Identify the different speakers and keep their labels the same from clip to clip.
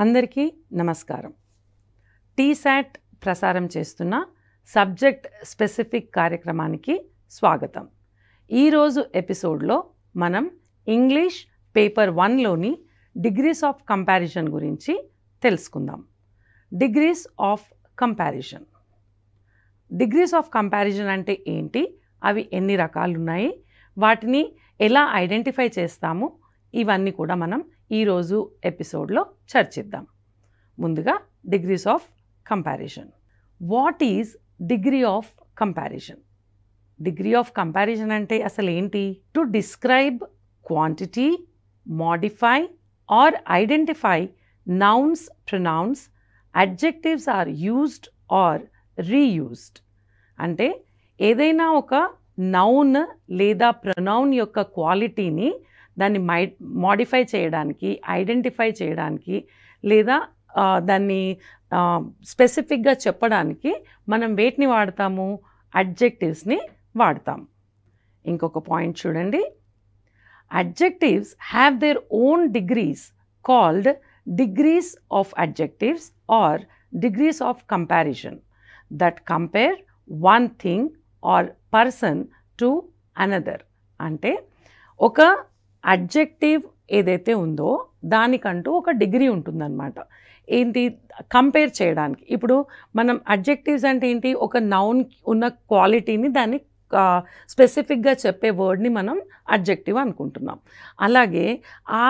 Speaker 1: అందరికీ నమస్కారం. టీసాట్ ప్రసారం చేస్తున్న సబ్జెక్ట్ స్పెసిఫిక్ కార్యక్రమానికి స్వాగతం. ఈరోజు ఎపిసోడ్లో మనం ఇంగ్లీష్ పేపర్ 1లోని డిగ్రీస్ ఆఫ్ కంపారిజన్ గురించి తెలుసుకుందాం. Degrees of comparison. Degrees of comparison అంటే ఏంటి, అవి ఎన్ని రకాలు ఉన్నాయి, వాటిని ఎలా ఐడెంటిఫై చేస్తాము, ఇవన్నీ కూడా మనం ఈరోజు ఎపిసోడ్లో చర్చిద్దాం. ముందుగా degrees of comparison. What is degree of comparison? Degree of comparison అంటే అసలు ఏంటి? To describe quantity, modify or identify nouns, pronouns, adjectives are used or reused. అంటే ఏదైనా ఒక నౌన్ లేదా ప్రొనౌన్ యొక్క క్వాలిటీని దాన్ని మోడిఫై చేయడానికి, ఐడెంటిఫై చేయడానికి లేదా దాన్ని స్పెసిఫిక్గా చెప్పడానికి మనం వేటిని వాడతాము? అడ్జెక్టివ్స్ని వాడతాం. ఇంకొక పాయింట్ చూడండి. Adjectives have their own degrees called degrees of adjectives or degrees of comparison that compare one thing or person to another. అంటే ఒక అడ్జెక్టివ్ ఏదైతే ఉందో దానికంటూ ఒక డిగ్రీ ఉంటుందన్నమాట. ఏంటి? కంపేర్ చేయడానికి. ఇప్పుడు మనం అడ్జెక్టివ్స్ అంటే ఏంటి? ఒక నౌన్ ఉన్న క్వాలిటీని దాన్ని స్పెసిఫిక్గా చెప్పే వర్డ్ని మనం అడ్జెక్టివ్ అనుకుంటున్నాం. అలాగే ఆ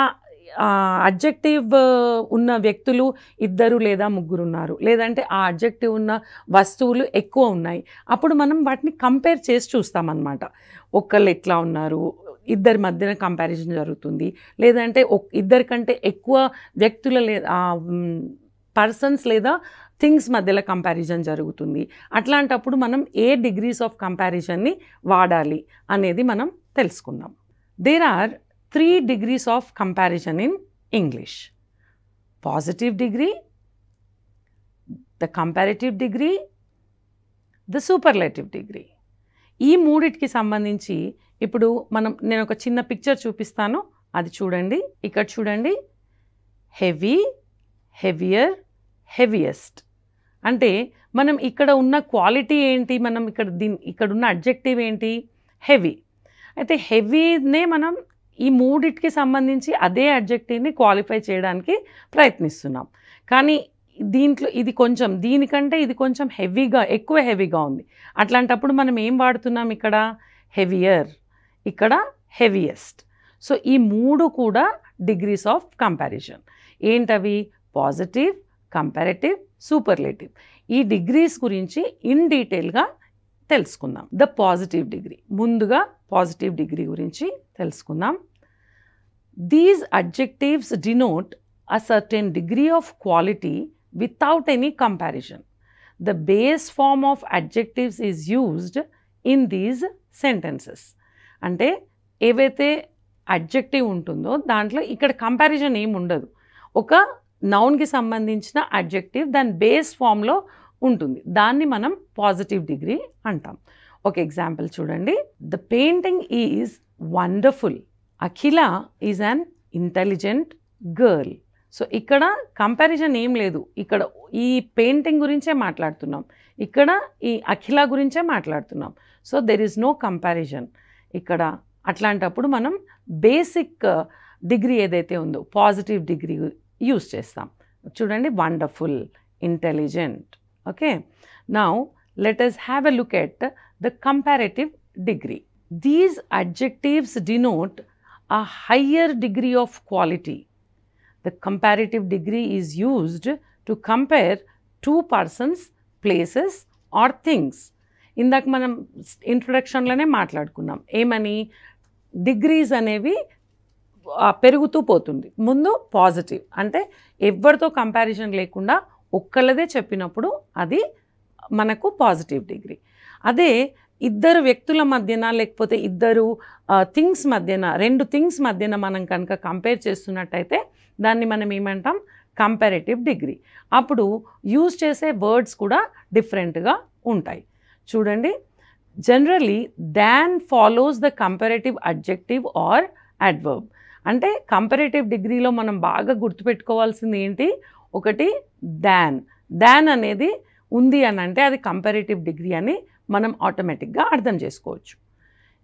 Speaker 1: అడ్జెక్టివ్ ఉన్న వ్యక్తులు ఇద్దరు లేదా ముగ్గురు ఉన్నారు, లేదంటే ఆ అడ్జెక్టివ్ ఉన్న వస్తువులు ఎక్కువ ఉన్నాయి. అప్పుడు మనం వాటిని కంపేర్ చేసి చూస్తామన్నమాట. ఒకళ్ళు ఎట్లా ఉన్నారు, ఇద్దరి మధ్యన కంపారిజన్ జరుగుతుంది, లేదంటే ఇద్దరికంటే ఎక్కువ వ్యక్తుల పర్సన్స్ లేదా థింగ్స్ మధ్యలో కంపారిజన్ జరుగుతుంది. అట్లాంటప్పుడు మనం ఏ డిగ్రీస్ ఆఫ్ కంపారిజన్ని వాడాలి అనేది మనం తెలుసుకుందాం. There are 3 degrees of comparison in English: positive degree, the comparative degree, the superlative degree. ఈ మూడిటికి సంబంధించి ఇప్పుడు నేను ఒక చిన్న పిక్చర్ చూపిస్తాను, అది చూడండి. ఇక్కడ చూడండి, హెవీ, హెవియర్, హెవియెస్ట్. అంటే మనం ఇక్కడ ఉన్న క్వాలిటీ ఏంటి? మనం ఇక్కడ ఉన్న అడ్జెక్టివ్ ఏంటి? హెవీ. అయితే హెవీనే మనం ఈ మూడిటికి సంబంధించి అదే అడ్జెక్టివ్ని క్వాలిఫై చేయడానికి ప్రయత్నిస్తున్నాం. కానీ దీంట్లో దీనికంటే ఇది కొంచెం ఎక్కువ హెవీగా ఉంది. అట్లాంటప్పుడు మనం ఏం వాడుతున్నాం? ఇక్కడ హెవియర్, ఇక్కడ హెవియెస్ట్. సో ఈ మూడు కూడా డిగ్రీస్ ఆఫ్ కంపారిజన్. ఏంటవి? Positive, comparative, superlative. ఈ డిగ్రీస్ గురించి ఇన్ డీటెయిల్గా తెలుసుకుందాం. The positive degree. ముందుగా పాజిటివ్ డిగ్రీ గురించి తెలుసుకుందాం. These adjectives denote a certain degree of quality without any comparison. The base form of adjectives is used in these sentences. అంటే ఏవైతే adjective ఉంటుందో దాంట్లో ఇక్కడ కంపారిజన్ ఏమి ఉండదు. ఒక నౌన్కి సంబంధించిన అడ్జెక్టివ్ దాని బేస్ ఫామ్లో ఉంటుంది. దాన్ని మనం పాజిటివ్ డిగ్రీ అంటాం. ఒక ఎగ్జాంపుల్ చూడండి. The painting is wonderful. Akhila is an intelligent girl. So ఇక్కడ కంపారిజన్ ఏం లేదు. ఇక్కడ ఈ పెయింటింగ్ గురించే మాట్లాడుతున్నాం, ఇక్కడ ఈ అఖిల గురించే మాట్లాడుతున్నాం. So there is no comparison ఇక్కడ. అట్లాంటప్పుడు మనం బేసిక్ డిగ్రీ ఏదైతే ఉందో పాజిటివ్ డిగ్రీ యూజ్ చేస్తాం. చూడండి, wonderful, intelligent. Okay, now let us have a look at the comparative degree. These adjectives denote a higher degree of quality. The comparative degree is used to compare two persons, places or things. ఇందాక మనం ఇంట్రొడక్షన్లోనే మాట్లాడుకున్నాం. ఏమని? Degrees అనేవి పెరుగుతూ పోతుంది. ముందు positive అంటే ఎవరితో కంపారిజన్ లేకుండా ఒక్కళ్ళదే చెప్పినప్పుడు అది మనకు పాజిటివ్ డిగ్రీ. అదే ఇద్దరు వ్యక్తుల మధ్యన లేకపోతే ఇద్దరు థింగ్స్ మధ్యన, 2 థింగ్స్ మధ్యన మనం కనుక కంపేర్ చేస్తున్నట్టయితే దాన్ని మనం ఏమంటాం? Comparative degree. అప్పుడు యూజ్ చేసే వర్డ్స్ కూడా డిఫరెంట్గా ఉంటాయి. చూడండి, generally than follows the comparative adjective or adverb. అంటే కంపారిటివ్ డిగ్రీలో మనం బాగా గుర్తుపెట్టుకోవాల్సింది ఏంటి? ఒకటి దాన్. దాన్ అనేది ఉంది అని అంటే అది కంపారిటివ్ డిగ్రీ అని మనం ఆటోమేటిక్గా అర్థం చేసుకోవచ్చు.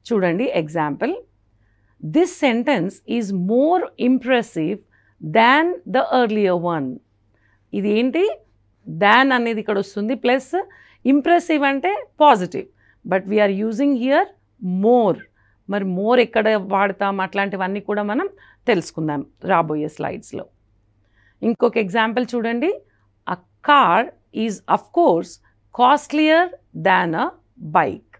Speaker 1: చూడండి example, this sentence is more impressive than the earlier one. ఇది ఏంటి, దాన్ అనేది ఇక్కడ వస్తుంది, ప్లస్ ఇంప్రెసివ్ అంటే positive, but we are using here more. మరి మోర్ ఎక్కడ వాడతాం అట్లాంటివన్నీ కూడా మనం తెలుసుకుందాం రాబోయే స్లైడ్స్లో. ఇంకొక ఎగ్జాంపుల్ చూడండి, అ car is of course costlier than a bike.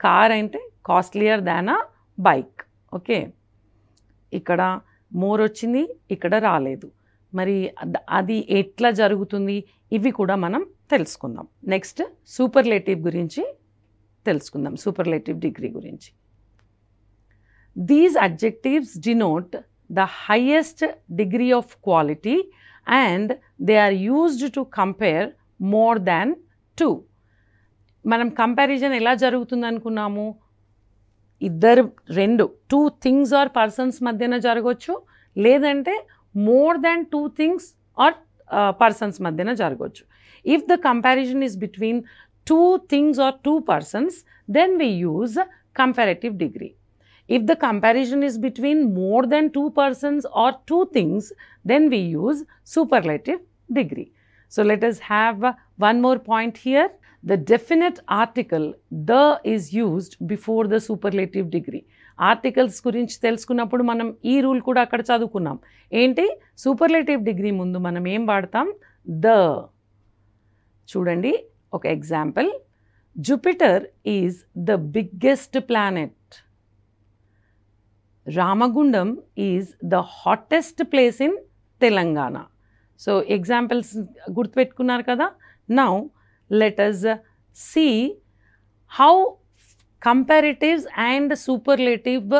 Speaker 1: Car అంటే కాస్ట్లియర్ దాన్ అ బైక్. ఓకే, ఇక్కడ మోర్ వచ్చింది, ఇక్కడ రాలేదు. మరి అది ఎట్లా జరుగుతుంది, ఇవి కూడా మనం తెలుసుకుందాం. నెక్స్ట్ సూపర్లేటివ్ గురించి తెలుసుకుందాం, సూపర్లేటివ్ డిగ్రీ గురించి. These adjectives denote the highest degree of quality and they are used to compare more than two. మనం కంపారిజన్ ఎలా జరుగుతుంది అనుకున్నాము, రెండు టూ థింగ్స్ ఆర్ పర్సన్స్ మధ్యన జరగవచ్చు, లేదంటే more than two things or persons మధ్యన జరగవచ్చు. If the comparison is between two things or two persons, then we use comparative degree. If the comparison is between more than two persons or two things, then we use superlative degree. So let us have one more point here. The definite article the is used before the superlative degree. Articles గురించి తెలుసుకున్నప్పుడు మనం ఈ rule కూడా అక్కడ చదువుకున్నాం. ఏంటి, superlative degree ముందు మనం ఏం వాడతాం, ద. చూడండి ఒక example, Jupiter is the biggest planet. Ramagundam is the hottest place in Telangana. So examples గుర్తుపెట్టుకున్నారు కదా. Now let us see how comparatives and superlative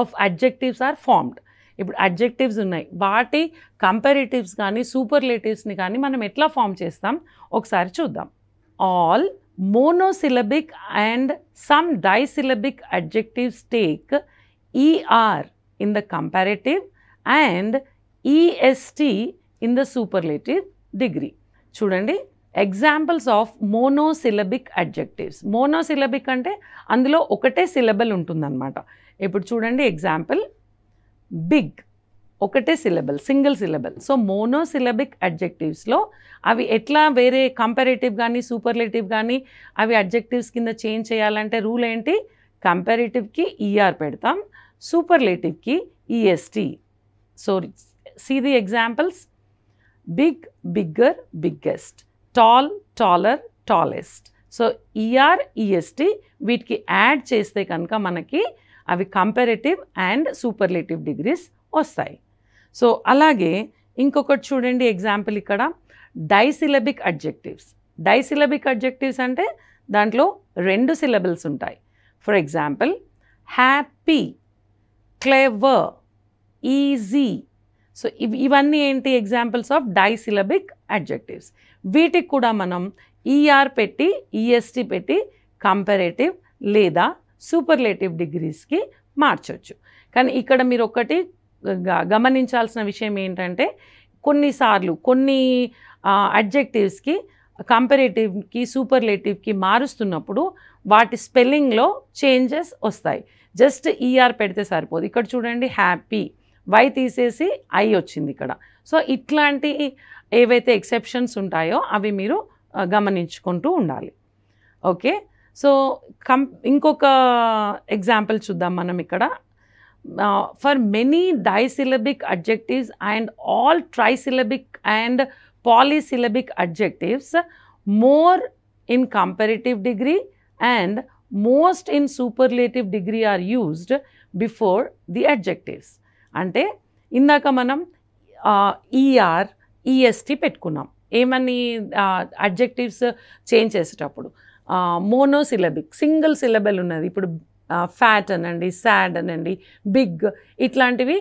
Speaker 1: of adjectives are formed. ఇప్పుడు అడ్జెక్టివ్స్ ఉన్నాయి, వాటి కంపారిటివ్స్ కానీ సూపర్లేటివ్స్ని కానీ మనం ఎట్లా ఫామ్ చేస్తాం ఒకసారి చూద్దాం. All monosyllabic and some disyllabic adjectives take ER in the comparative and EST in the superlative degree. చూడండి examples of monosyllabic adjectives. Monosyllabic అంటే అందులో ఒకటే సిలబల్ ఉంటుందన్నమాట. ఇప్పుడు చూడండి ఎగ్జాంపుల్, బిగ్ ఒకటే syllable, single syllable. So monosyllabic అడ్జెక్టివ్స్లో అవి ఎట్లా వేరే కంపారిటివ్ కానీ సూపర్లేటివ్ కానీ అవి అడ్జెక్టివ్స్ కింద చేంజ్ చేయాలంటే రూల్ ఏంటి, కంపారిటివ్కి ఈఆర్ పెడతాం, సూపర్లేటివ్కి E S T. So see the examples, big bigger biggest, tall taller tallest. So E R E S T వీటికి యాడ్ చేస్తే కనుక మనకి అవి కంపారిటివ్ అండ్ సూపర్లేటివ్ డిగ్రీస్ వస్తాయి. సో అలాగే ఇంకొకటి చూడండి ఎగ్జాంపుల్, ఇక్కడ డైసిలబిక్ అడ్జెక్టివ్స్. డైసిలబిక్ అడ్జెక్టివ్స్ అంటే దాంట్లో రెండు సిలబుల్స్ ఉంటాయి. For example, happy, clever, easy. So ఇవన్నీ ఏంటి, ఎగ్జాంపుల్స్ ఆఫ్ డైసిలబిక్ అడ్జెక్టివ్స్. వీటికి కూడా మనం ఈఆర్ పెట్టి ఈఎస్టీ పెట్టి కంపారేటివ్ లేదా సూపర్లేటివ్ డిగ్రీస్కి మార్చవచ్చు. కానీ ఇక్కడ మీరు ఒకటి గమనించాల్సిన విషయం ఏంటంటే, కొన్నిసార్లు కొన్ని అడ్జెక్టివ్స్కి కంపారేటివ్కి సూపర్లేటివ్కి మారుస్తున్నప్పుడు వాటి స్పెల్లింగ్లో చేంజెస్ వస్తాయి. జస్ట్ ఈఆర్ పెడితే సరిపోదు. ఇక్కడ చూడండి, హ్యాపీ, వై తీసేసి ఐ వచ్చింది ఇక్కడ. సో ఇట్లాంటి ఏవైతే ఎక్సెప్షన్స్ ఉంటాయో అవి మీరు గమనించుకుంటూ ఉండాలి. ఓకే, సో ఇంకొక ఎగ్జాంపుల్ చూద్దాం మనం ఇక్కడ. For many disyllabic adjectives and all trisyllabic and polysyllabic adjectives, more in comparative degree and most in superlative degree are used before the adjectives. అంటే ఇందాక మనం ఈఆర్ ఈఎస్టీ పెట్టుకున్నాం ఏమని అడ్జెక్టివ్స్ చేంజ్ చేసేటప్పుడు. మోనోసిలబిక్ సింగిల్ సిలబల్ ఉన్నది, ఇప్పుడు fat అనండి, sad అనండి, బిగ్, ఇట్లాంటివి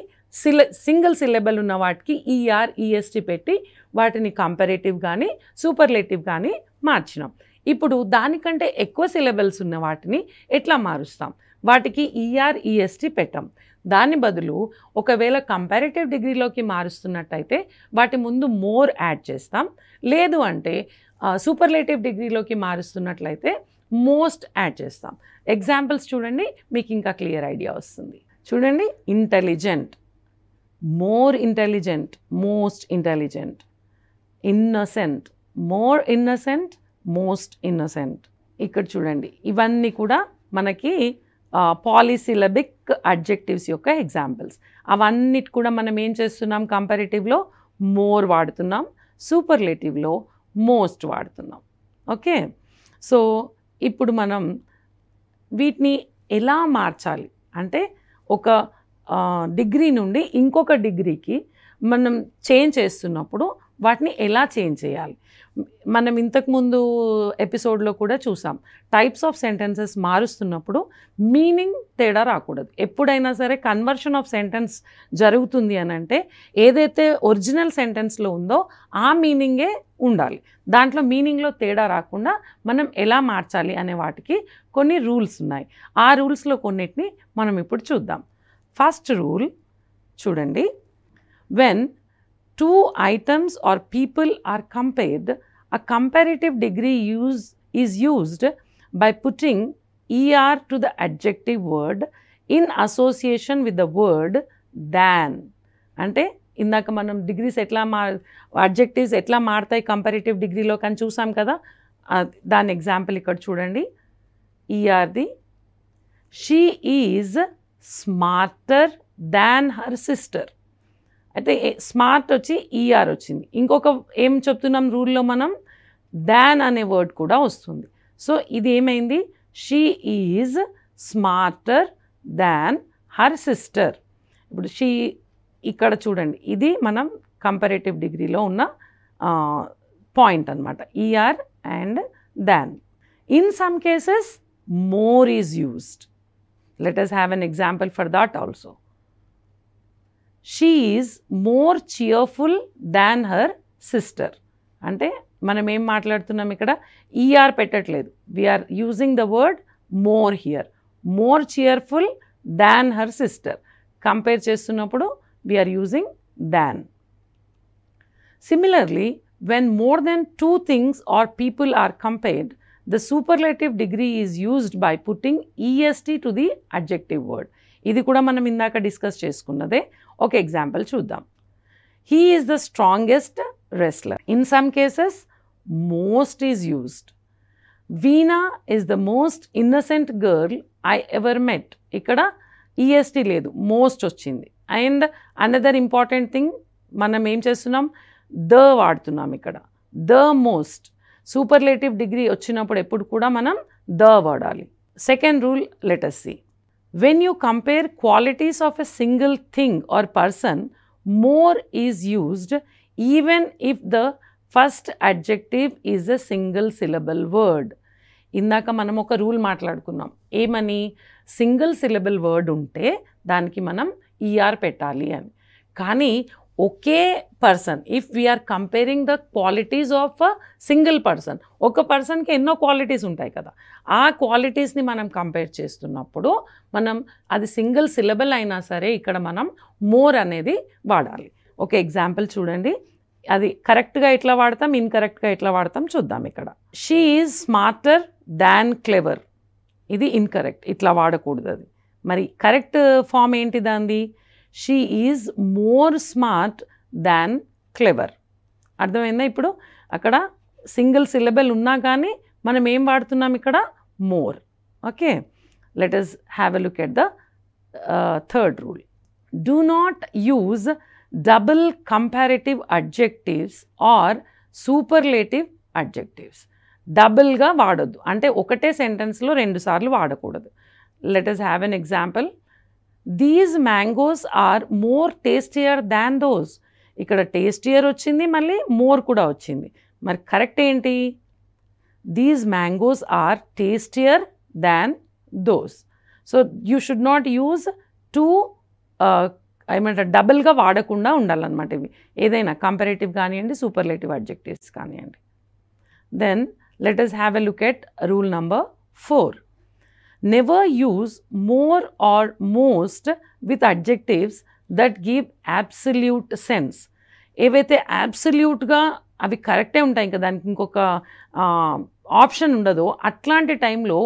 Speaker 1: సింగిల్ సిలబల్ ఉన్న వాటికి ఈఆర్ ఈఎస్టీ పెట్టి వాటిని కంపారేటివ్ కానీ సూపర్లేటివ్ కానీ మార్చినాం. ఇప్పుడు దానికంటే ఎక్కువ సిలబల్స్ ఉన్న వాటిని ఎట్లా మారుస్తాం, వాటికి ఈఆర్ ఈఎస్టీ పెట్టాం. దాని బదులు ఒకవేళ కంపారిటివ్ డిగ్రీలోకి మారుస్తున్నట్టయితే వాటి ముందు మోర్ యాడ్ చేస్తాం. లేదు అంటే సూపర్లేటివ్ డిగ్రీలోకి మారుస్తున్నట్లయితే మోస్ట్ యాడ్ చేస్తాం. ఎగ్జాంపుల్స్ చూడండి, మీకు ఇంకా క్లియర్ ఐడియా వస్తుంది. చూడండి, intelligent, more intelligent, most intelligent. Innocent, more innocent, most innocent. ఇక్కడ చూడండి, ఇవన్నీ కూడా మనకి పాలీసిలబిక్ అడ్జెక్టివ్స్ యొక్క ఎగ్జాంపుల్స్. అవన్నిటి కూడా మనం ఏం చేస్తున్నాం, కంపారిటివ్లో మోర్ వాడుతున్నాం, సూపర్లేటివ్లో మోస్ట్ వాడుతున్నాం. ఓకే, సో ఇప్పుడు మనం వీటిని ఎలా మార్చాలి అంటే ఒక డిగ్రీ నుండి ఇంకొక డిగ్రీకి మనం చేంజ్ చేస్తున్నప్పుడు వాటిని ఎలా చేంజ్ చేయాలి. మనం ఇంతకుముందు ఎపిసోడ్లో కూడా చూసాం, టైప్స్ ఆఫ్ సెంటెన్సెస్ మారుస్తున్నప్పుడు మీనింగ్ తేడా రాకూడదు. ఎప్పుడైనా సరే కన్వర్షన్ ఆఫ్ సెంటెన్స్ జరుగుతుంది అని అంటే ఏదైతే ఒరిజినల్ సెంటెన్స్లో ఉందో ఆ మీనింగే ఉండాలి. దాంట్లో మీనింగ్లో తేడా రాకుండా మనం ఎలా మార్చాలి అనే వాటికి కొన్ని రూల్స్ ఉన్నాయి. ఆ రూల్స్లో కొన్నిటిని మనం ఇప్పుడు చూద్దాం. ఫస్ట్ రూల్ చూడండి, when two items or people are compared, a comparative degree is used by putting er to the adjective word in association with the word than. అంటే ఇందాక మనం డిగ్రీస్ ఎట్లా అడ్జెక్టివ్స్ ఎట్లా మారుతాయి కంపారిటివ్ డిగ్రీలో కానీ చూసాం కదా, దాని ఎగ్జాంపుల్ ఇక్కడ చూడండి. ఈఆర్ది, she is smarter than her sister. అయితే స్మార్ట్ వచ్చి ఈఆర్ వచ్చింది. ఇంకొక ఏం చెప్తున్నాం రూల్లో మనం, దాన్ అనే వర్డ్ కూడా వస్తుంది. సో ఇది ఏమైంది, she is smarter than her sister. ఇప్పుడు షీ ఇక్కడ చూడండి, ఇది మనం కంపారిటివ్ డిగ్రీలో ఉన్న పాయింట్ అనమాట, E R and than. In some cases more is used. Let us have an example for that also. She is more cheerful than her sister. అంటే మనం ఏం మాట్లాడుతున్నాం ఇక్కడ, ఈఆర్ పెట్టట్లేదు, we are using the word more here. More cheerful than her sister compare చేస్తున్నప్పుడు we are using than. Similarly, when more than two things or people are compared, the superlative degree is used by putting est to the adjective word. ఇది కూడా మనం ఇందాక discuss చేసుకున్నదే. ఒక example చూద్దాం. He is the strongest wrestler. In some cases most is used. Veena is the most innocent girl I ever met. ఇక్కడ EST లేదు, most వచ్చింది. And another important thing, మనం ఏం చేస్తున్నాం, ద వాడుతున్నాం ఇక్కడ. ద మోస్ట్ సూపర్లేటివ్ డిగ్రీ వచ్చినప్పుడు ఎప్పుడు కూడా మనం ద వాడాలి. Second rule, let us see. When you compare qualities of a single thing or person, more is used even if the first adjective is a single syllable word. ఇందాక మనం ఒక rule మాట్లాడుకున్నాం, ఏమని, సింగిల్ సిలబుల్ వర్డ్ ఉంటే దానికి మనం ER పెట్టాలి అని. కానీ ఒకే person, if we are comparing the qualities of a single person, ఒక పర్సన్కి ఎన్నో క్వాలిటీస్ ఉంటాయి కదా, ఆ క్వాలిటీస్ని మనం కంపేర్ చేస్తున్నప్పుడు మనం అది సింగిల్ సిలబుల్ అయినా సరే ఇక్కడ మనం మోర్ అనేది వాడాలి. ఒక ఎగ్జాంపుల్ చూడండి, అది కరెక్ట్గా ఎట్లా వాడతాం, ఇన్కరెక్ట్గా ఎట్లా వాడతాం చూద్దాం. ఇక్కడ she is smarter than clever, ఇది ఇన్కరెక్ట్, ఇట్లా వాడకూడదు అది. మరి కరెక్ట్ ఫామ్ ఏంటి దాన్ని, she is more smart than clever. అర్థమైందా? ఇప్పుడు అక్కడ సింగిల్ సిలబుల్ ఉన్నా కానీ మనం ఏం వాడుతున్నాం ఇక్కడ, more. Okay, let us have a look at the third rule. Do not use double comparative adjectives or superlative adjectives. డబుల్గా వాడొద్దు, అంటే ఒకటే సెంటెన్స్లో రెండు సార్లు వాడకూడదు. Let us have an example. These mangoes are more tastier than those. ఇక్కడ tastier వచ్చింది, మళ్ళీ more కూడా వచ్చింది. మరి కరెక్ట్ ఏంటి, these mangoes are tastier than those. So you should not use two ఏమంటారు, డబుల్గా వాడకుండా ఉండాలన్నమాట. ఇవి ఏదైనా కంపారేటివ్ కానివ్వండి, సూపర్లేటివ్ అడ్జెక్టివ్స్ కానివ్వండి. Then let us have a look at rule number 4. Never use more or most with adjectives that give absolute sense. ఏవైతే అబ్సల్యూట్గా అవి కరెక్టే ఉంటాయి, ఇంకా దానికి ఇంకొక ఆప్షన్ ఉండదో అట్లాంటి టైంలో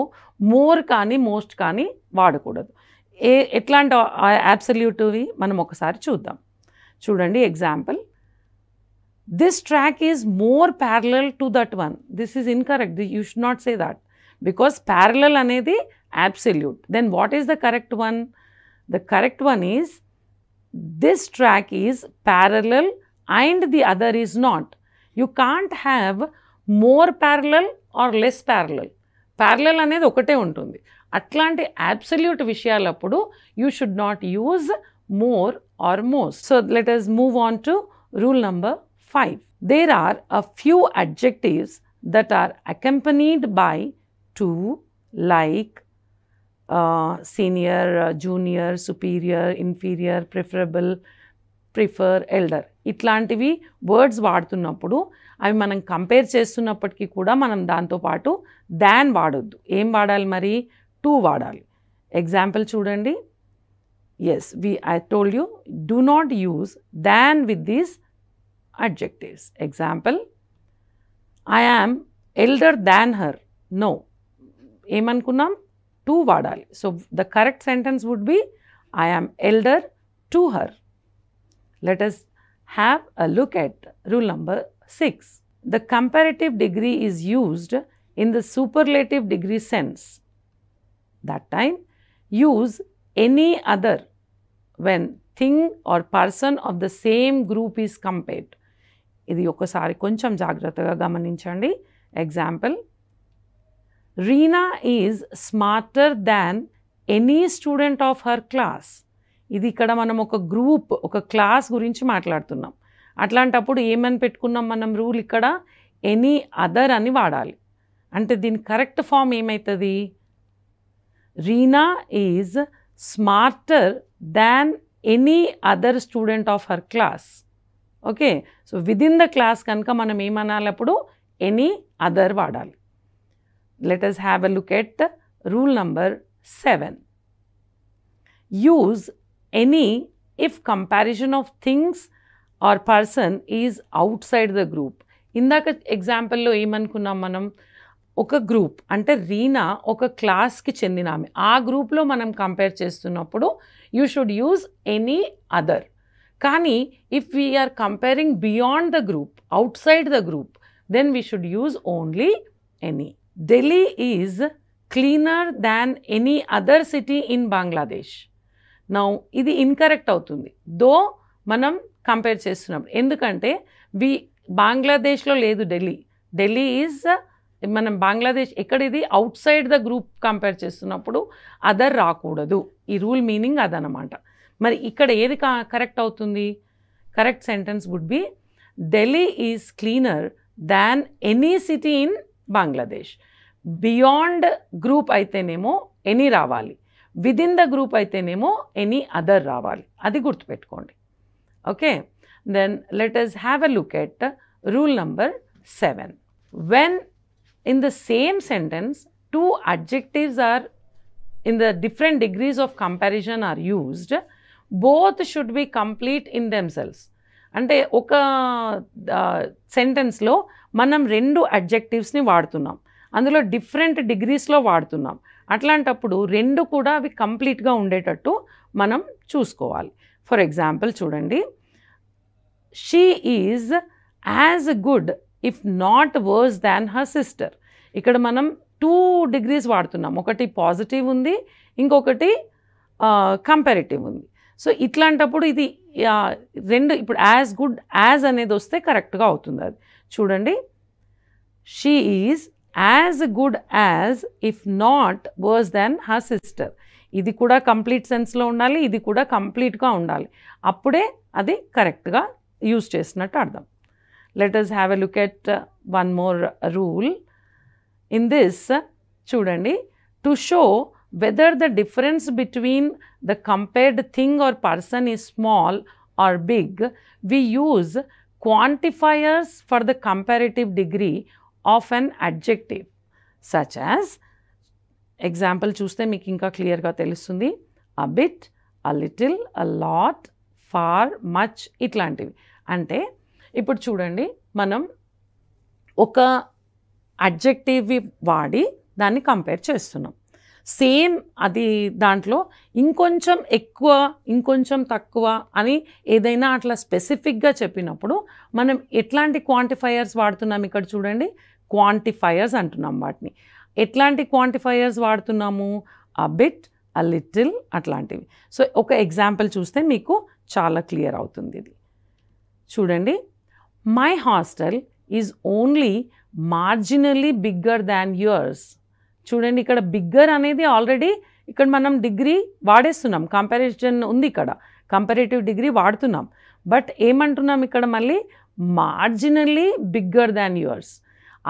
Speaker 1: మోర్ కానీ మోస్ట్ కానీ వాడకూడదు. ఎట్లాంటి అబ్సల్యూట్వి మనం ఒకసారి చూద్దాం. చూడండి example, this track is more parallel to that one. This is incorrect. You should not say that because parallel అనేది absolute. Then what is the correct one? The correct one is this track is parallel and the other is not. You can't have more parallel or less parallel. Parallel అనేది ఒకటే ఉంటుంది. అట్లాంటి absolute విషయాలప్పుడు you should not use more or most. So let us move on to rule number 5. There are a few adjectives that are accompanied by to, like, senior, junior, superior, inferior, preferable, prefer, elder. ఇట్లాంటివి words వాడుతున్నప్పుడు అవి మనం compare చేస్తున్నప్పటికీ కూడా మనం దాంతోపాటు దాన్ వాడొద్దు. ఏం వాడాలి మరి? టు వాడాలి. ఎగ్జాంపుల్ చూడండి. Yes, I told you do not use than with these adjectives. Example, I am elder than her. No, ఏమనుకున్నాం? టు వాడాలి. So the correct sentence would be I am elder to her. Let us have a look at rule number 6. The comparative degree is used in the superlative degree sense. That time, use any other when thing or person of the same group is compared. ఇది ఒకసారి కొంచెం జాగ్రత్తగా గమనించండి. Example, Reena is smarter than any student of her class. ఇది ఇక్కడ మనం ఒక group, ఒక క్లాస్ గురించి మాట్లాడుతున్నాం. అట్లాంటప్పుడు ఏమని పెట్టుకున్నాం మనం రూల్? ఇక్కడ ఎనీ అదర్ అని వాడాలి. అంటే దీని కరెక్ట్ ఫామ్ ఏమవుతుంది? Reena is smarter than any other student of her class. Okay, so within the class కనుక మనం ఏమనాలి? అప్పుడు ఎనీ అదర్ వాడాలి. Let us have a look at rule number 7. Use any if comparison of things or person is outside the group. ఇందాక ఎగ్జాంపుల్లో ఏమనుకున్నాం మనం? ఒక group అంటే రీనా ఒక క్లాస్కి చెందిన ఆమె. ఆ గ్రూప్లో మనం కంపేర్ చేస్తున్నప్పుడు you should use any other. కానీ if we are comparing beyond the group, outside the group, then we should use only any. Delhi is cleaner than any other city in Bangladesh. Now ఇది ఇన్కరెక్ట్ అవుతుంది though మనం compare చేస్తున్నప్పుడు. ఎందుకంటే బంగ్లాదేశ్లో లేదు Delhi. Delhi is మనం బంగ్లాదేశ్ ఎక్కడిది? Out side the group compare చేస్తున్నప్పుడు అదర్ రాకూడదు. ఈ రూల్ మీనింగ్ అదనమాట. మరి ఇక్కడ ఏది కరెక్ట్ అవుతుంది? Correct sentence would be Delhi is cleaner than any city in Bangladesh. Beyond group అయితేనేమో ఎనీ రావాలి, విదిన్ ద గ్రూప్ అయితేనేమో ఎనీ అదర్ రావాలి. అది గుర్తుపెట్టుకోండి. Okay, then let us have a look at rule number 7. When in the same sentence two adjectives are in the different degrees of comparison are used, both should be complete in themselves. అంటే ఒక సెంటెన్స్లో మనం రెండు అడ్జెక్టివ్స్ని వాడుతున్నాం, అందులో different డిగ్రీస్లో వాడుతున్నాం. అట్లాంటప్పుడు రెండు కూడా అవి కంప్లీట్గా ఉండేటట్టు మనం చూసుకోవాలి. ఫర్ ఎగ్జాంపుల్ చూడండి, she is as good if not verse than her sister. ఇక్కడ మనం 2 డిగ్రీస్ వాడుతున్నాం. ఒకటి పాజిటివ్ ఉంది, ఇంకొకటి కంపారిటివ్ ఉంది. సో ఇట్లాంటప్పుడు ఇది రెండు ఇప్పుడు యాజ్ గుడ్ యాజ్ అనేది వస్తే కరెక్ట్గా అవుతుంది. అది చూడండి, she is as good as if not verse than her sister. ఇది కూడా కంప్లీట్ సెన్స్లో ఉండాలి, ఇది కూడా కంప్లీట్గా ఉండాలి. అప్పుడే అది కరెక్ట్గా యూజ్ చేసినట్టు అర్థం. Let us have a look at one more rule. In this, చూడండి, to show whether the difference between the compared thing or person is small or big, we use quantifiers for the comparative degree of an adjective, such as example చూస్తే మీకు ఇంకా క్లియర్గా తెలుస్తుంది. A bit, a little, a lot, far, much ఇట్లాంటివి. అంటే ఇప్పుడు చూడండి, మనం ఒక అడ్జెక్టివ్ వాడి దాన్ని కంపేర్ చేస్తున్నాం. సేమ్ అది దాంట్లో ఇంకొంచెం ఎక్కువ ఇంకొంచెం తక్కువ అని ఏదైనా అట్లా స్పెసిఫిక్గా చెప్పినప్పుడు మనం ఎట్లాంటి క్వాంటిఫైయర్స్ వాడుతున్నాం? ఇక్కడ చూడండి, క్వాంటిఫైయర్స్ అంటున్నాం వాటిని. ఎట్లాంటి క్వాంటిఫైయర్స్ వాడుతున్నాము? అ బిట్, అ లిటిల్ అట్లాంటివి. సో ఒక ఎగ్జాంపుల్ చూస్తే మీకు చాలా క్లియర్ అవుతుంది. ఇది చూడండి, my hostel is only marginally bigger than yours. చూడండి, ఇక్కడ బిగ్గర్ అనేది ఆల్రెడీ ఇక్కడ మనం డిగ్రీ వాడేస్తున్నాం, కంపారిజన్ ఉంది, ఇక్కడ కంపారేటివ్ డిగ్రీ వాడుతున్నాం. బట్ ఏమంటున్నాం ఇక్కడ మళ్ళీ? Marginally bigger than yours.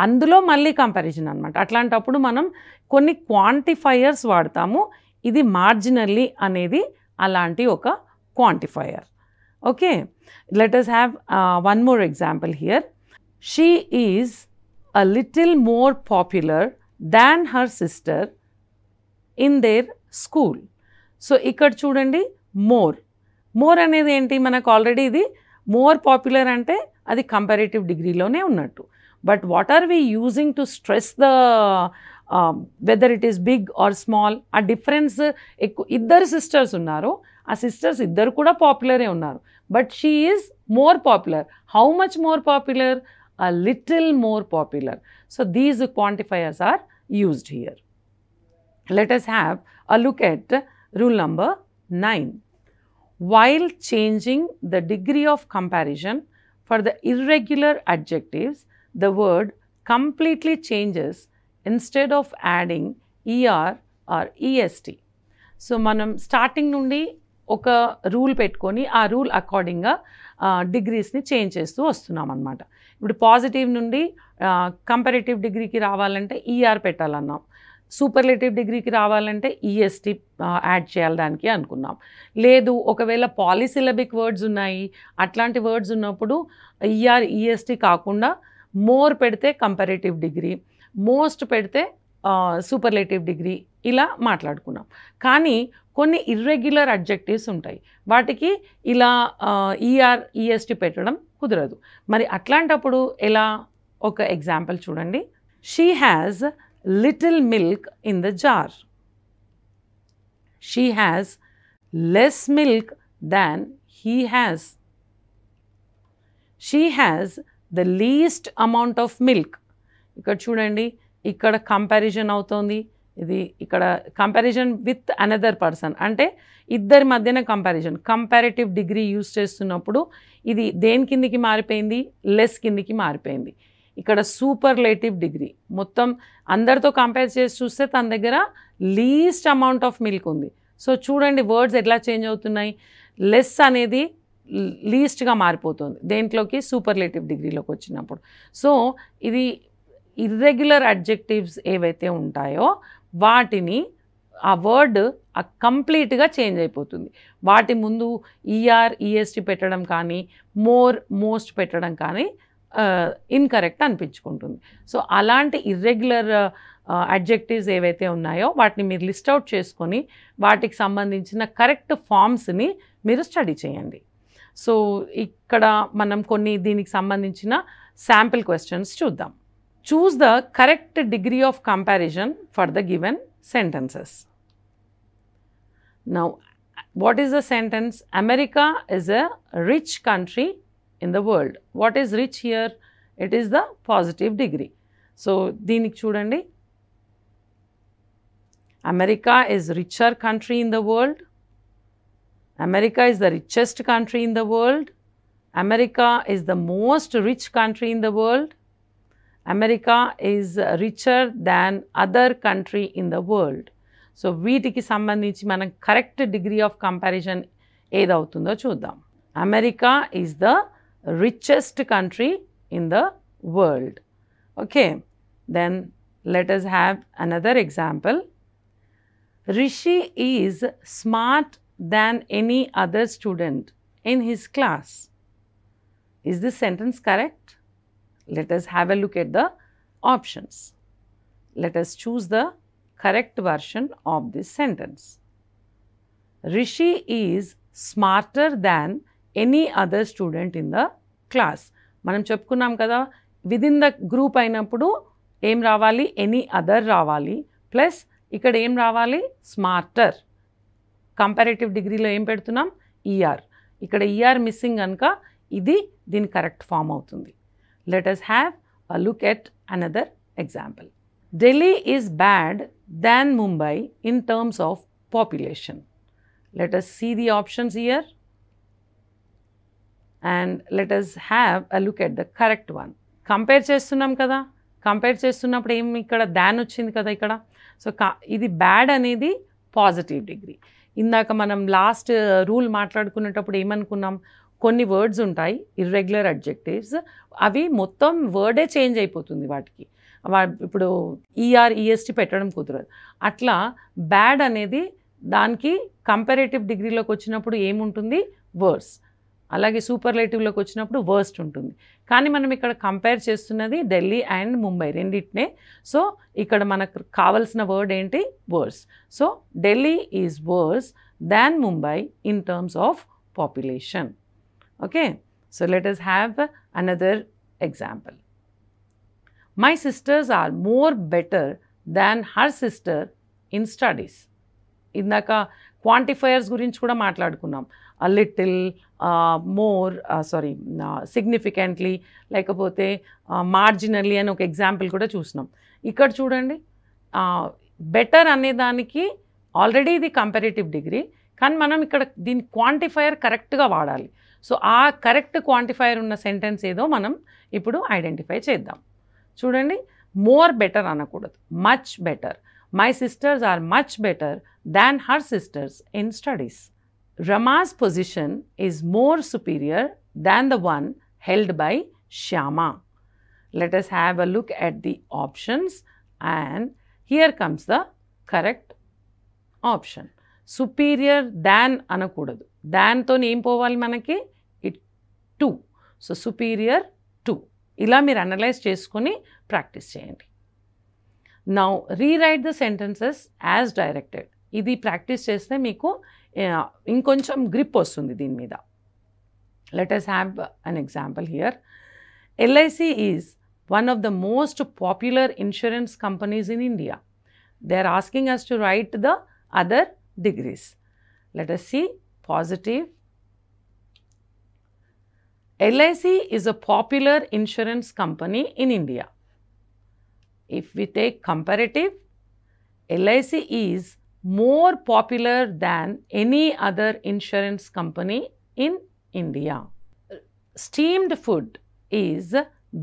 Speaker 1: అందులో మళ్ళీ కంపారిజన్ అనమాట. అట్లాంటప్పుడు మనం కొన్ని క్వాంటిఫైయర్స్ వాడతాము. ఇది మార్జినల్లీ అనేది అలాంటి ఒక quantifier. Okay, let us have one more example here. She is a little more popular than her sister in their school. So ఇక్కడ చూడండి, మోర్ అనేది ఏంటి? మనకు ఆల్రెడీ ఇది మోర్ పాపులర్ అంటే అది కంపారేటివ్ డిగ్రీలోనే ఉన్నట్టు. But what are we using to stress the whether it is big or small? ఆ డిఫరెన్స్ ఎక్కువ. ఇద్దరు సిస్టర్స్ ఉన్నారు, ఆ సిస్టర్స్ ఇద్దరు కూడా పాపులరే ఉన్నారు. But she is more popular. How much more popular? A little more popular. So these quantifiers are used here. Let us have a look at rule number 9. While changing the degree of comparison for the irregular adjectives, the word completely changes instead of adding er or est. So manam starting nundi ఒక rule పెట్టుకొని ఆ rule అకార్డింగ్గా డిగ్రీస్ని change చేస్తూ వస్తున్నాం అన్నమాట. ఇప్పుడు positive నుండి comparative డిగ్రీకి రావాలంటే ఈఆర్ పెట్టాలన్నాం, సూపర్లేటివ్ డిగ్రీకి రావాలంటే ఈఎస్టీ యాడ్ చేయాలి దానికి అనుకున్నాం. లేదు, ఒకవేళ పాలిసిలబిక్ వర్డ్స్ ఉన్నాయి, అట్లాంటి వర్డ్స్ ఉన్నప్పుడు ఈఆర్ ఈఎస్టీ కాకుండా మోర్ పెడితే కంపారేటివ్ డిగ్రీ, మోస్ట్ పెడితే సూపర్లేటివ్ డిగ్రీ ఇలా మాట్లాడుకున్నాం. కానీ కొన్ని ఇర్రెగ్యులర్ అడ్జెక్టివ్స్ ఉంటాయి, వాటికి ఇలా ఈఆర్ ఈఎస్టీ పెట్టడం కుదరదు. మరి అట్లాంటప్పుడు ఎలా? ఒక ఎగ్జాంపుల్ చూడండి. She has little milk in the jar. She has less milk than he has. She has the least amount of milk. ఇక్కడ చూడండి, ఇక్కడ కంపారిజన్ అవుతోంది. ఇది ఇక్కడ కంపారిజన్ విత్ అనదర్ పర్సన్, అంటే ఇద్దరి మధ్యన కంపారిజన్. కంపారేటివ్ డిగ్రీ యూజ్ చేస్తున్నప్పుడు ఇది దేని కిందికి మారిపోయింది? లెస్ కిందికి మారిపోయింది. ఇక్కడ సూపర్లేటివ్ డిగ్రీ, మొత్తం అందరితో కంపేర్ చేసి చూస్తే తన దగ్గర లీస్ట్ అమౌంట్ ఆఫ్ మిల్క్ ఉంది. సో చూడండి వర్డ్స్ ఎట్లా చేంజ్ అవుతున్నాయి. లెస్ అనేది లీస్ట్గా మారిపోతుంది దేంట్లోకి? సూపర్లేటివ్ డిగ్రీలోకి వచ్చినప్పుడు. సో ఇది ఇర్రెగ్యులర్ అడ్జెక్టివ్స్ ఏవైతే ఉంటాయో వాటిని ఆ వర్డ్ కంప్లీట్గా చేంజ్ అయిపోతుంది. వాటి ముందు ఈఆర్ ఈఎస్టీ పెట్టడం కానీ మోస్ట్ పెట్టడం కానీ ఇన్కరెక్ట్ అనిపించుకుంటుంది. సో అలాంటి ఇర్రెగ్యులర్ అడ్జెక్టివ్స్ ఏవైతే ఉన్నాయో వాటిని మీరు లిస్ట్ అవుట్ చేసుకొని వాటికి సంబంధించిన కరెక్ట్ ఫామ్స్ని మీరు స్టడీ చేయండి. సో ఇక్కడ మనం కొన్ని దీనికి సంబంధించిన శాంపిల్ క్వశ్చన్స్ చూద్దాం. Choose the correct degree of comparison for the given sentences. Now, what is the sentence? America is a rich country in the world. What is rich here? It is the positive degree. So, దీనికి చూడండి, America is richer country in the world. America is the richest country in the world. America is the most rich country in the world. America is richer than other country in the world. So వీటికి సంబంధించి మనం correct degree of comparison ఏదవుతుందో చూద్దాం. America is the richest country in the world. Okay, then let us have another example. Rishi is smart than any other student in his class. Is this sentence correct? Let us have a look at the options. Let us choose the correct version of this sentence. Rishi is smarter than any other student in the class. మనం చెప్పుకున్నాం కదా, within the group అయినప్పుడు ఏం రావాలి, any other రావాలి, plus ఇక్కడ ఏం రావాలి, స్మార్టర్. కంపారేటివ్ డిగ్రీలో ఏం పెడుతున్నాం, ఈఆర్. ఇక్కడ ఈఆర్ మిస్సింగ్ కనుక ఇది దీని కరెక్ట్ ఫామ్ అవుతుంది. Let us have a look at another example. Delhi is bad than Mumbai in terms of population. Let us see the options here and let us have a look at the correct one. Compare చేస్తున్నాం కదా, compare చేస్తున్నప్పుడు ఏం ఇక్కడ దాన్ వచ్చింది కదా ఇక్కడ. So ఇది bad అనేది పాజిటివ్ డిగ్రీ. ఇందాక మనం లాస్ట్ రూల్ మాట్లాడుకునేటప్పుడు ఏమనుకున్నాం, కొన్ని వర్డ్స్ ఉంటాయి ఇర్రెగ్యులర్ అడ్జెక్టివ్స్, అవి మొత్తం వర్డే చేంజ్ అయిపోతుంది వాటికి. ఇప్పుడు ఈఆర్ ఈఎస్టీ పెట్టడం కుదరదు. అట్లా బ్యాడ్ అనేది దానికి కంపారేటివ్ డిగ్రీలోకి వచ్చినప్పుడు ఏముంటుంది, వర్స్. అలాగే సూపర్లేటివ్లోకి వచ్చినప్పుడు వర్స్ట్ ఉంటుంది. కానీ మనం ఇక్కడ కంపేర్ చేస్తున్నది ఢిల్లీ అండ్ ముంబై రెండింటినే. సో ఇక్కడ మనకు కావాల్సిన వర్డ్ ఏంటి, worse. So Delhi is worse than Mumbai in terms of population. Okay, so let us have another example. My sisters are more better than her sister in studies. ఇందాక క్వాంటిఫైయర్స్ గురించి కూడా మాట్లాడుకున్నాం. a little, more, significantly, లేకపోతే marginally అని ఒక example కూడా చూసినాం. ఇక్కడ చూడండి, బెటర్ అనేదానికి ఆల్రెడీ ఇది కంపారేటివ్ డిగ్రీ, కానీ మనం ఇక్కడ దీని క్వాంటిఫైయర్ కరెక్ట్గా వాడాలి. సో ఆ కరెక్ట్ క్వాంటిఫైయర్ ఉన్న సెంటెన్స్ ఏదో మనం ఇప్పుడు ఐడెంటిఫై చేద్దాం. చూడండి, మోర్ బెటర్ అనకూడదు, much better. My sisters are much better than her sisters in studies. Rama's position is more superior than the one held by Shyama. Let us have a look at the options and here comes the correct option. Superior than అనకూడదు, దాన్తో ఏం పోవాలి మనకి, it to. So superior to. ఇలా మీరు analyse చేసుకొని practice చేయండి. Now rewrite the sentences as directed. ఇది practice చేస్తే మీకు ఇంకొంచెం గ్రిప్ వస్తుంది దీని మీద. Let us have an example here. LIC is one of the most popular insurance companies in India. They are asking us to write the other degrees. Let us see. Positive. LIC is a popular insurance company in India. If we take comparative, LIC is more popular than any other insurance company in India. Steamed food is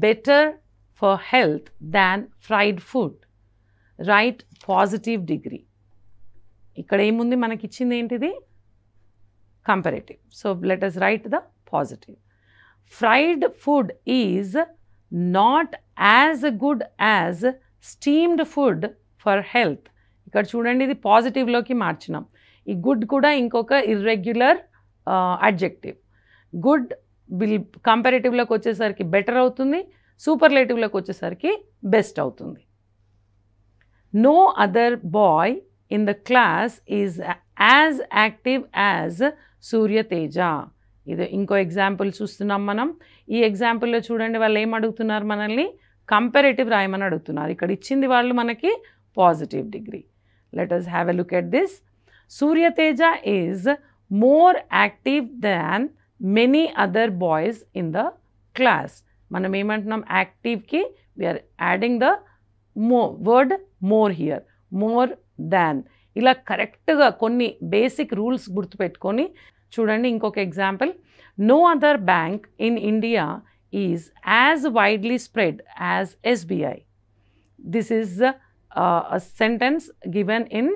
Speaker 1: better for health than fried food. Write positive degree. ఇక్కడ ఏముంది మనకి ఇచ్చింది ఏంటిది, comparative. So let us write the positive. Fried food is not as good as steamed food for health. ఇక్కడ చూడండి, ఇది పాజిటివ్లోకి మార్చినాం. ఈ good కూడా ఇంకొక ఇర్రెగ్యులర్ అడ్జెక్టివ్. గుడ్ విల్ కంపారేటివ్లోకి వచ్చేసరికి బెటర్ అవుతుంది, సూపర్లేటివ్లోకి వచ్చేసరికి బెస్ట్ అవుతుంది. No other boy in the class is as active as Suryateja. ఇది ఇంకో ఎగ్జాంపుల్ చూస్తున్నాం మనం. ఈ ఎగ్జాంపుల్లో చూడండి, వాళ్ళు ఏం అడుగుతున్నారు, మనల్ని కంపారేటివ్ రాయమని అడుగుతున్నారు. ఇక్కడ ఇచ్చింది వాళ్ళు మనకి positive degree. Let us have a look at this. Surya Teja is more active than many other boys in the class. మనం ఏమంటున్నాం, యాక్టివ్కి we are adding the word more here. More than. ఇలా కరెక్ట్గా కొన్ని బేసిక్ రూల్స్ గుర్తుపెట్టుకొని చూడండి. ఇంకొక example. No other bank in India is as widely spread as SBI. This is a sentence given in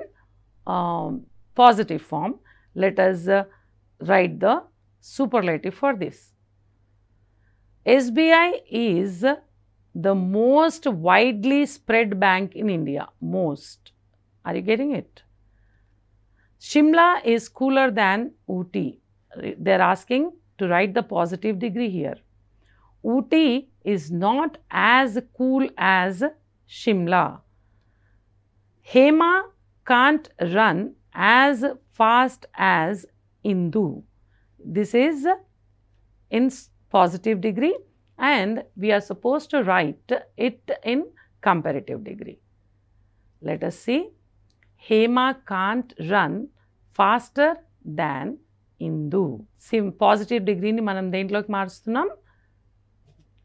Speaker 1: positive form. Let us write the superlative for this. SBI is the most widely spread bank in India. Most. Are you getting it? Shimla is cooler than Ooty. They are asking to write the positive degree here. Ooty is not as cool as Shimla. Hema can't run as fast as Indu. This is in positive degree and we are supposed to write it in comparative degree. Let us see. Hema can't run faster than Indu. Positive degree ni manam dentloki marustunnam,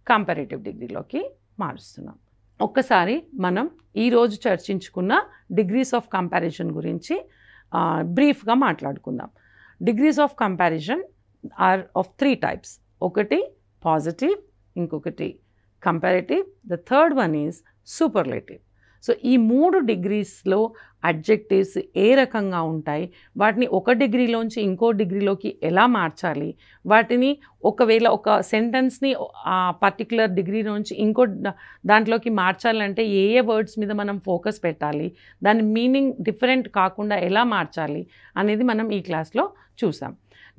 Speaker 1: comparative degree loki marustunnam. ఒక్కసారి మనం ఈరోజు చర్చించుకున్న degrees of comparison గురించి బ్రీఫ్గా మాట్లాడుకుందాం. Degrees of comparison are of 3 types. ఒకటి positive, ఇంకొకటి comparative, the third one is superlative. సో ఈ 3 డిగ్రీస్లో అడ్జెక్టివ్స్ ఏ రకంగా ఉంటాయి, వాటిని ఒక డిగ్రీలోంచి ఇంకో డిగ్రీలోకి ఎలా మార్చాలి, వాటిని ఒకవేళ ఒక సెంటెన్స్ని ఆ పర్టికులర్ డిగ్రీ నుంచి ఇంకో దాంట్లోకి మార్చాలంటే ఏ వర్డ్స్ మీద మనం ఫోకస్ పెట్టాలి, దాని మీనింగ్ డిఫరెంట్ కాకుండా ఎలా మార్చాలి అనేది మనం ఈ క్లాస్లో చూసాం.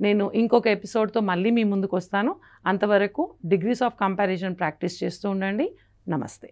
Speaker 1: నేను ఇంకొక ఎపిసోడ్తో మళ్ళీ మీ ముందుకు వస్తాను. అంతవరకు డిగ్రీస్ ఆఫ్ కంపారిజన్ ప్రాక్టీస్ చేస్తూ ఉండండి. నమస్తే.